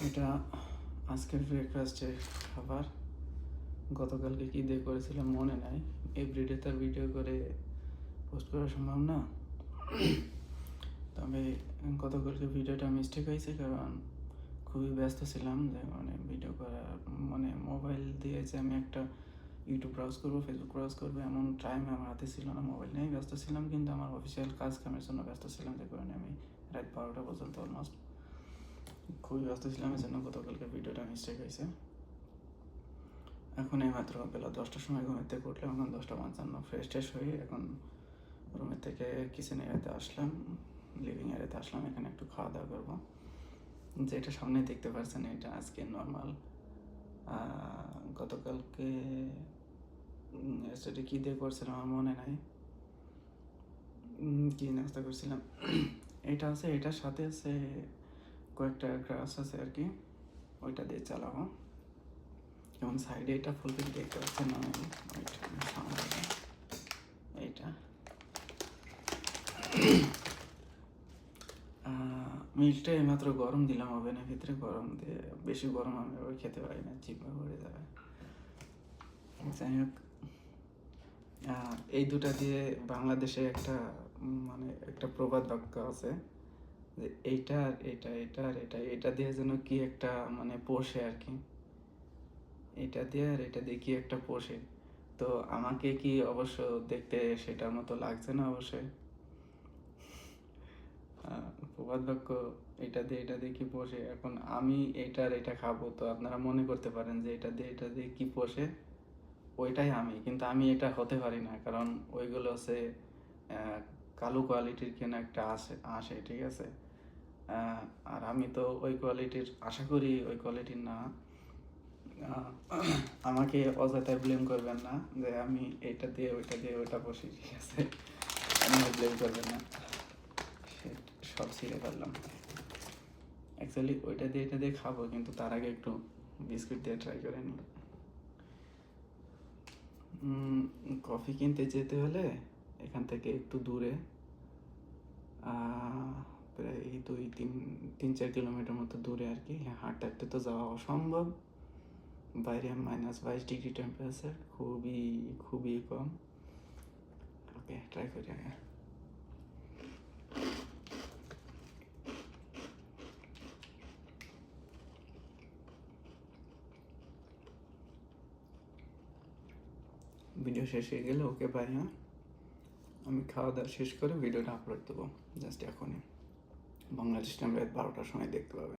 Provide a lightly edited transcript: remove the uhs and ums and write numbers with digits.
এটা আজকের ব্রেকফাস্টের খাবার। গতকালকে কী দিয়ে করেছিলাম মনে নাই। এভরিডে তার ভিডিও করে পোস্ট করা সম্ভব না। তবে গতকালকে ভিডিওটা মিস্টেক হয়েছে, কারণ খুবই ব্যস্ত ছিলাম। যে ভিডিও করার মোবাইল দিয়ে যে আমি একটা ইউটিউব ব্রাউজ করবো, ফেসবুক ব্রাউজ করবো, এমন টাইম আমার হাতে ছিল না। মোবাইল নিয়েই ব্যস্ত ছিলাম, কিন্তু আমার অফিসিয়াল কাজ কামের জন্য ব্যস্ত ছিলাম, যে কারণে আমি রাত 12টা পর্যন্ত অলমোস্ট খুবই ব্যস্ত ছিলাম। এই জন্য গতকালকে ভিডিওটা মিস্টেক হয়েছে। এখন এইমাত্র বেলা 10টার সময় ঘুমের থেকে উঠলাম। এখন 10:55, ফ্রেশ ট্রেশ হয়ে এখন রুমের থেকে কিচেন এরিয়াতে আসলাম, লিভিং এরিয়াতে আসলাম। এখানে একটু খাওয়া দাওয়া করবো। যেটা সামনে দেখতে পাচ্ছেন, এটা আজকে নর্মাল। গতকালকে সেটা কী দিয়ে করছিলাম আমার মনে নাই, কী নাস্তা করছিলাম। এটা আছে, এটার সাথে আছে কয়েকটা গ্রাস আছে আর কি, ওইটা দিয়ে চালাবো। যেমন সাইডে এটা ফুলফিল দেখতে পাচ্ছেন, এইটা মিল্কটা এইমাত্র গরম দিলাম ওভেনের ভিতরে। গরম দিয়ে, বেশি গরম আমি আবার খেতে পারি না, জিভে পড়ে যাবে। যাই হোক, এই দুটা দিয়ে বাংলাদেশে একটা প্রবাদ বাক্য আছে যে এইটা আর এটা, এটা আর এটা, এটা দিয়ে যেন কি একটা পোষে আর কি। এটা দিয়ে আর এটা দিয়ে কি একটা পোষে। তো আমাকে কি অবশ্য দেখতে সেটার মতো লাগছে না অবশ্যই। প্রবাদ বাক্য এটা দিয়ে কি পোষে। এখন আমি এটা আর এটা খাবো, তো আপনারা মনে করতে পারেন যে এটা দিয়ে কি পোষে, ওইটাই আমি। কিন্তু আমি এটা হতে পারি না, কারণ ওইগুলো হচ্ছে কালো কোয়ালিটির কেন একটা আসে, ঠিক আছে। আর আমি তো ওই কোয়ালিটির, আশা করি ওই কোয়ালিটির না। আমাকে অযথায় ব্লেম করবেন না যে আমি এটা দিয়ে ওইটা বসি, ঠিক আছে। আমি ব্লেম করবেন না, সব ছিঁড়ে ফেললাম। অ্যাকচুয়ালি ওইটা দিয়ে এটা দিয়ে খাবো, কিন্তু তার আগে একটু বিস্কুট দিয়ে ট্রাই করে নিই। কফি কিনতে যেতে হলে এখান থেকে একটু দূরে, প্রায় 2-3 কিলোমিটার মতো দূরে আর কি। হাঁটতে হাঁটতে তো যাওয়া অসম্ভব। বাইরে -22 ডিগ্রি টেম্পারেচার, খুবই খুবই কম। ওকে, ট্রাই করি আগে। ভিডিও শেষ হয়ে গেলে ওকে বাই। হ্যাঁ, আমি খাওয়া দাওয়া শেষ করে ভিডিওটা আপলোড দেবো জাস্ট এখনই। বাংলাদেশ টাইম রাত 12টার সময় দেখতে পাবেন।